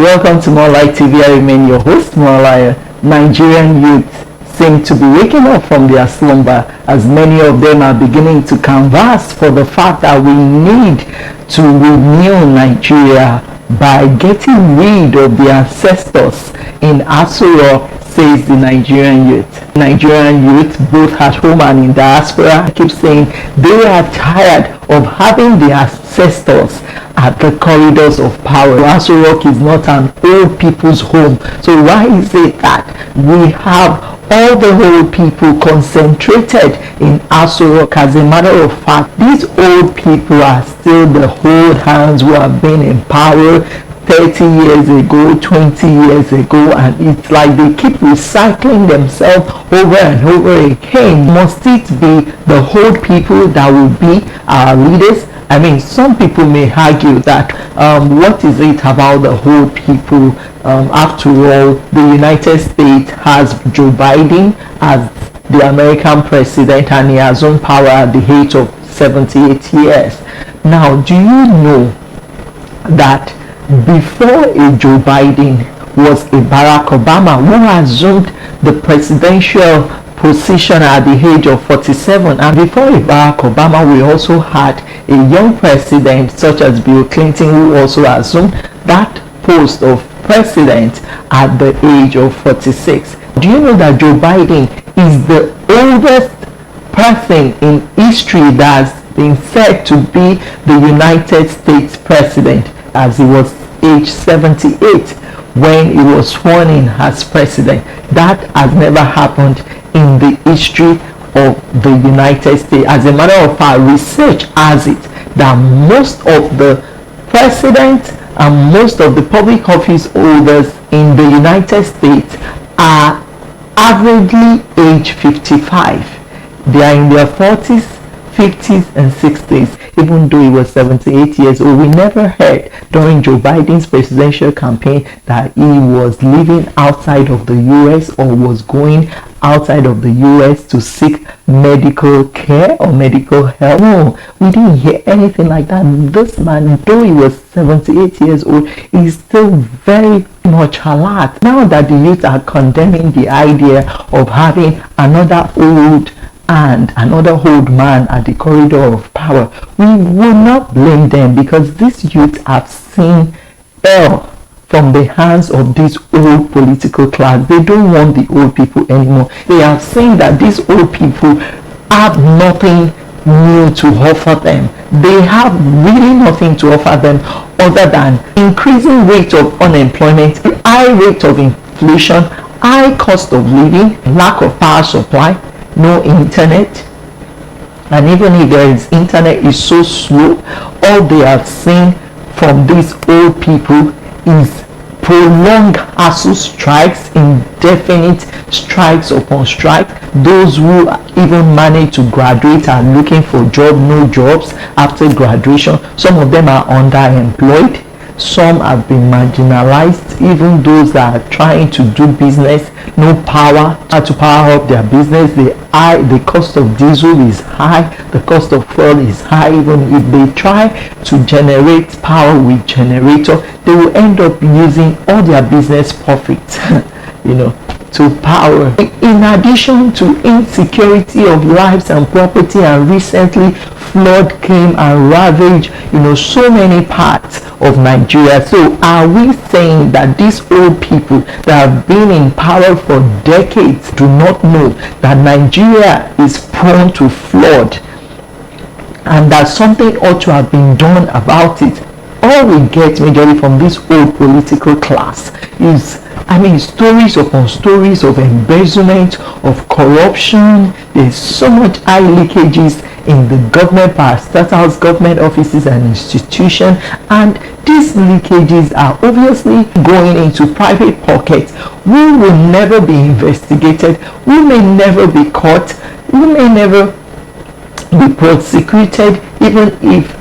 Welcome to Morlight TV. I remain your host, Morlight. Nigerian youth seem to be waking up from their slumber as many of them are beginning to canvass for the fact that we need to renew Nigeria by getting rid of the ancestors in Aso, says the Nigerian youth. Nigerian youth, both at home and in diaspora, keep saying they are tired of having the ancestors at the corridors of power. Aso Rock is not an old people's home. So why is it that we have all the old people concentrated in Aso Rock? As a matter of fact, these old people are still the old hands who have been in power 30 years ago, 20 years ago, and it's like they keep recycling themselves over and over again. Must it be the old people that will be our leaders? I mean, some people may argue that what is it about the old people? After all, the United States has Joe Biden as the American president, and he has owned power at the age of 78 years. Now, do you know that before a Joe Biden was a Barack Obama who assumed the presidential position at the age of 47, and before a Barack Obama we also had a young president such as Bill Clinton who also assumed that post of president at the age of 46. Do you know that Joe Biden is the oldest person in history that's been said to be the United States president, as he was age 78 when he was sworn in as president? That has never happened in the history of the United States. As a matter of fact, research has it that most of the presidents and most of the public office holders in the United States are averagely age 55. They are in their 40s, 50s and 60s. Even though he was 78 years old, we never heard during Joe Biden's presidential campaign that he was living outside of the US or was going outside of the US to seek medical care or medical help. No, we didn't hear anything like that. This man, though he was 78 years old, is still very much alert. Now that the youth are condemning the idea of having another old and another old man at the corridor of power, we will not blame them, because these youth have seen hell from the hands of this old political class. They don't want the old people anymore. They have seen that these old people have nothing new to offer them. They have really nothing to offer them other than increasing rate of unemployment, high rate of inflation, high cost of living, lack of power supply, no internet, and even if there is internet, is so slow. All they have seen from these old people is prolonged ASU strikes, indefinite strikes upon strike. Those who even manage to graduate are looking for job, no jobs after graduation. Some of them are underemployed. Some have been marginalized. Even those that are trying to do business, no power to power up their business. The cost of diesel is high, the cost of fuel is high. Even if they try to generate power with generator, they will end up using all their business profits to power. In addition to insecurity of lives and property, and recently flood came and ravaged so many parts of Nigeria. So are we saying that these old people that have been in power for decades do not know that Nigeria is prone to flood and that something ought to have been done about it? All we get majorly from this old political class is, stories upon stories of embezzlement, of corruption. There's so much high leakages in the government parastatals, government offices and institutions, and these leakages are obviously going into private pockets. We will never be investigated. We may never be caught. We may never be prosecuted, even if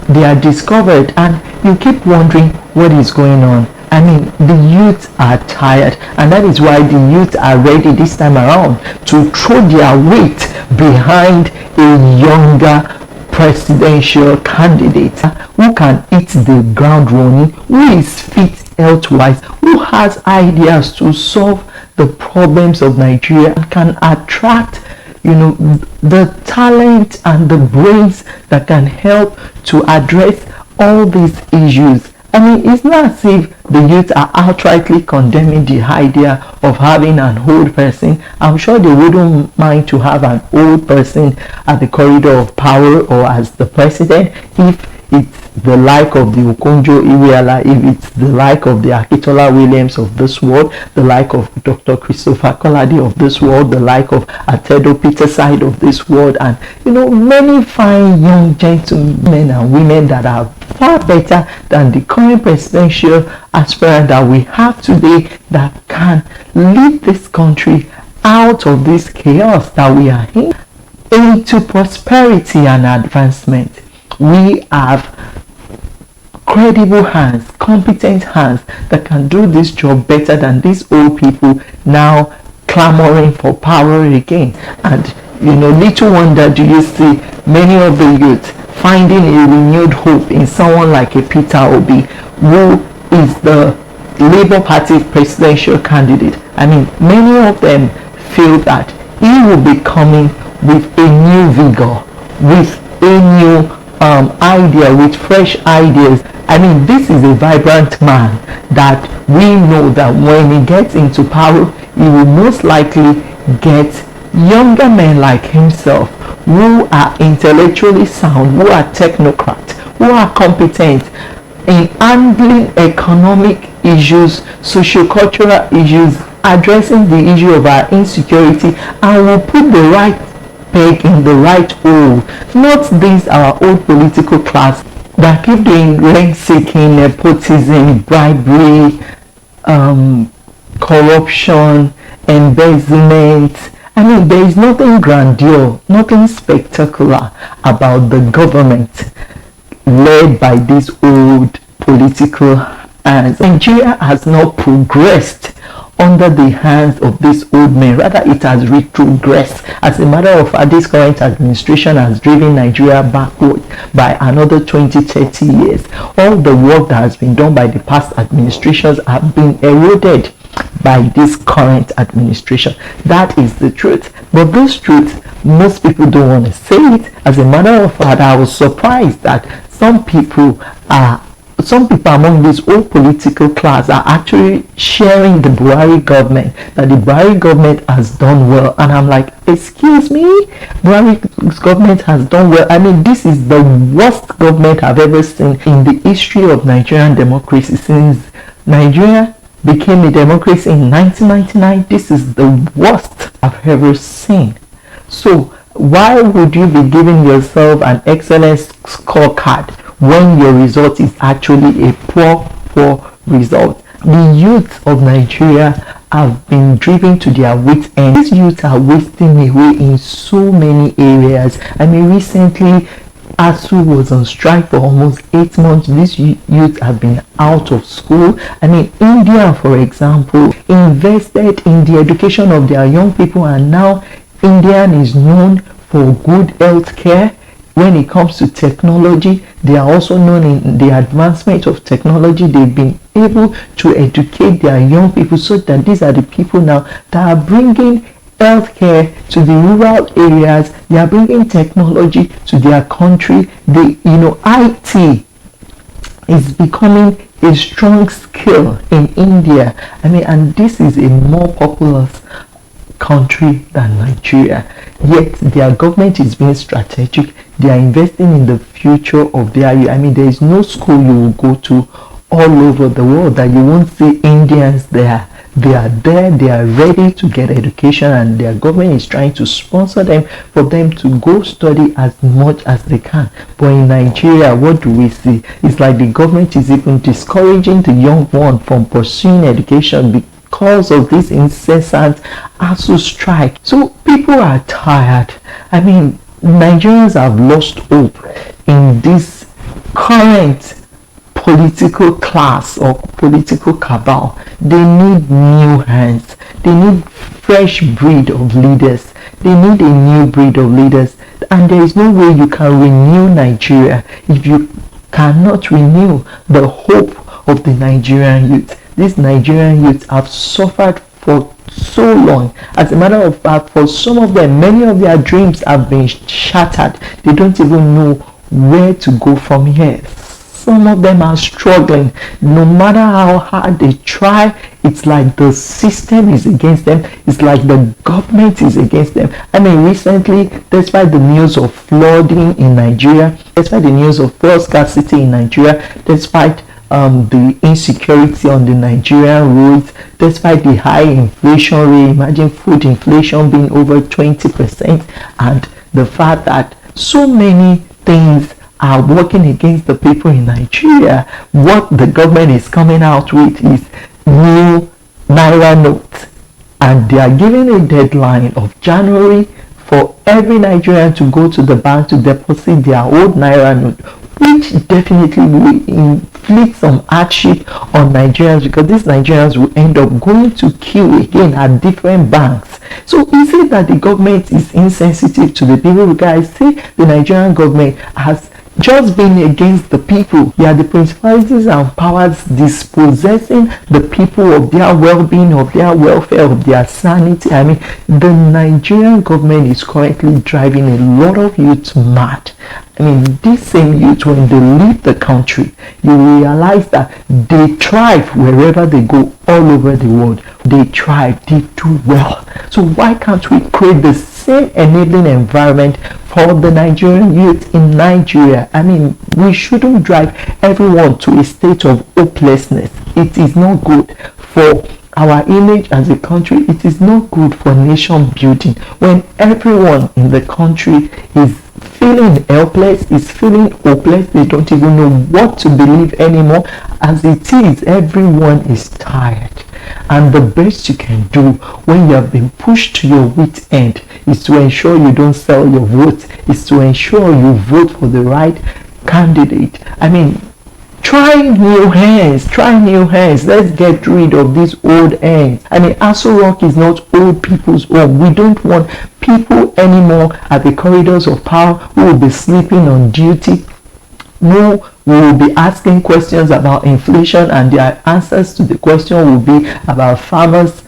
they are discovered, and you keep wondering what is going on. The youth are tired, and that is why the youth are ready this time around to throw their weight behind a younger presidential candidate who can hit the ground running, who is fit health-wise, who has ideas to solve the problems of Nigeria and can attract, the talent and the brains that can help to address all these issues. I mean, it's not as if the youth are outrightly condemning the idea of having an old person. I'm sure they wouldn't mind to have an old person at the corridor of power or as the president if it's the like of the Okonjo Iweala, if it's the like of the Akitola Williams of this world, the like of Dr. Christopher Kolade of this world, the like of Atedo Peterside of this world, and many fine young gentlemen and women that are far better than the current presidential aspirant that we have today, that can lead this country out of this chaos that we are in into prosperity and advancement. We have credible hands, competent hands that can do this job better than these old people now clamoring for power again. And little wonder do you see many of the youth finding a renewed hope in someone like a Peter Obi, who is the Labour Party presidential candidate. I mean, many of them feel that he will be coming with a new vigor, with a new idea, with fresh ideas. I mean, this is a vibrant man that we know that when he gets into power, he will most likely get younger men like himself who are intellectually sound, who are technocrats, who are competent in handling economic issues, socio-cultural issues, addressing the issue of our insecurity, and will put the right peg in the right hole. Not this our old political class that keep doing rent-seeking, nepotism, bribery, corruption, embezzlement. I mean, there is nothing grandeur, nothing spectacular about the government led by these old political hands. Nigeria has not progressed under the hands of these old men. Rather, it has retrogressed. As a matter of fact, this current administration has driven Nigeria backward by another 20-30 years. All the work that has been done by the past administrations have been eroded by this current administration. That is the truth. But this truth, most people don't want to say it. As a matter of fact, I was surprised that some people among this old political class are actually sharing the Buhari government, that the Buhari government has done well. And I'm like, excuse me, Buhari's government has done well? I mean, this is the worst government I've ever seen in the history of Nigerian democracy. Since Nigeria became a democracy in 1999, this is the worst I've ever seen. So why would you be giving yourself an excellent scorecard when your result is actually a poor result? The youth of Nigeria have been driven to their wits' end. These youth are wasting away in so many areas. I mean, recently ASU was on strike for almost 8 months. These youth have been out of school. I mean, India, for example, invested in the education of their young people, and now India is known for good health care. When it comes to technology, they are also known in the advancement of technology. They've been able to educate their young people, so that these are the people now that are bringing healthcare to the rural areas. They are bringing technology to their country. IT is becoming a strong skill in India. I mean, and this is a more populous country than Nigeria, yet their government is being strategic. They are investing in the future of their youth. I mean, there is no school you will go to all over the world that you won't see Indians there. They are there, they are ready to get education, and their government is trying to sponsor them for them to go study as much as they can. But in Nigeria, what do we see? It's like the government is even discouraging the young one from pursuing education because of this incessant ASU strike. So people are tired. I mean, Nigerians have lost hope in this current political class or political cabal. They need new hands. They need fresh breed of leaders. They need a new breed of leaders. And there is no way you can renew Nigeria if you cannot renew the hope of the Nigerian youth. These Nigerian youth have suffered for so long. As a matter of fact, for some of them, many of their dreams have been shattered. They don't even know where to go from here. Some of them are struggling. No matter how hard they try, it's like the system is against them. It's like the government is against them. I mean, recently, despite the news of flooding in Nigeria, despite the news of fuel scarcity in Nigeria, despite the insecurity on the Nigerian roads, despite the high inflation rate, imagine food inflation being over 20%, and the fact that so many things are working against the people in Nigeria, what the government is coming out with is new Naira notes, and they are giving a deadline of January for every Nigerian to go to the bank to deposit their old Naira note, which definitely will inflict some hardship on Nigerians, because these Nigerians will end up going to queue again at different banks. So is it that the government is insensitive to the people? Because I see the Nigerian government has just being against the people. They are the principalities and powers dispossessing the people of their well-being, of their welfare, of their sanity. I mean, the Nigerian government is currently driving a lot of youth mad. I mean, these same youth, when they leave the country, you realize that they thrive wherever they go all over the world. They thrive, they do well. So why can't we create the same enabling environment for the Nigerian youth in Nigeria? I mean, we shouldn't drive everyone to a state of hopelessness. It is not good for our image as a country. It is not good for nation building when everyone in the country is feeling helpless, is feeling hopeless. They don't even know what to believe anymore. As it is, everyone is tired. And the best you can do when you have been pushed to your wit's end is to ensure you don't sell your vote, is to ensure you vote for the right candidate. I mean, try new hands, let's get rid of these old hands. I mean, Aso Rock is not old people's home. We don't want people anymore at the corridors of power who will be sleeping on duty. No, we will be asking questions about inflation, and their answers to the question will be about farmers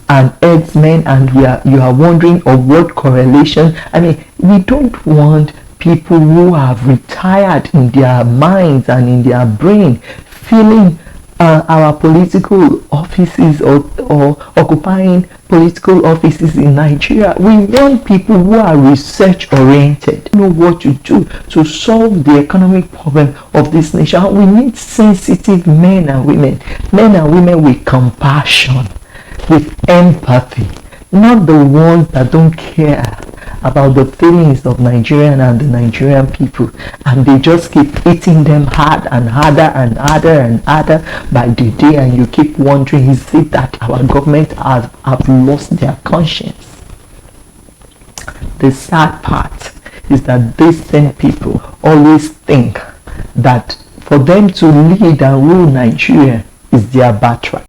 and herdsmen, and you are wondering of what correlation. I mean, we don't want people who have retired in their minds and in their brain filling our political offices or occupying political offices in Nigeria. We want people who are research oriented, know what to do to solve the economic problem of this nation. We need sensitive men and women with compassion, with empathy, not the ones that don't care about the feelings of Nigerian and the Nigerian people, and they just keep hitting them hard and harder and harder and harder by the day, and you keep wondering, is it that our government have lost their conscience? The sad part is that these same people always think that for them to lead and rule Nigeria is their birthright.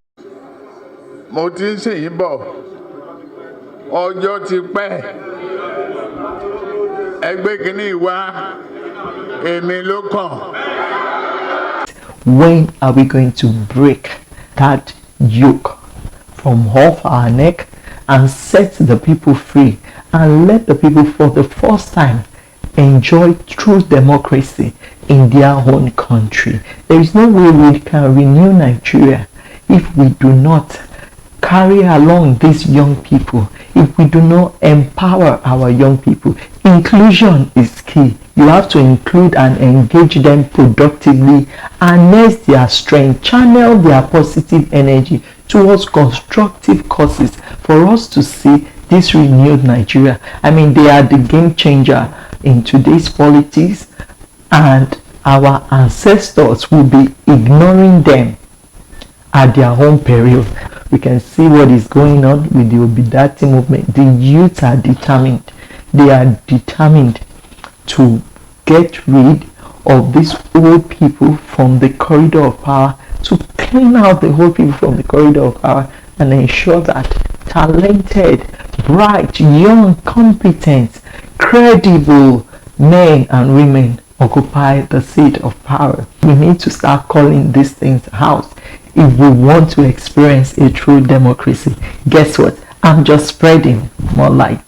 Mo ti ń ṣèyí bọ̀, ọjọ́ ti pẹ́. Ẹgbẹ́ kìíní wá, èmi ló kàn. When are we going to break that yoke from off our neck and set the people free and let the people for the first time enjoy true democracy in their own country? There is no way we can renew Nigeria if we do not carry along these young people, if we do not empower our young people. Inclusion is key. You have to include and engage them productively, harness their strength, channel their positive energy towards constructive causes for us to see this renewed Nigeria. I mean, they are the game changer in today's politics, and our ancestors will be ignoring them at their own peril. We can see what is going on with the obidatti movement. The youth are determined. They are determined to get rid of these old people from the corridor of power, to clean out the old people from the corridor of power and ensure that talented, bright, young, competent, credible men and women occupy the seat of power. We need to start calling these things out if we want to experience a true democracy. Guess what? I'm just spreading more light.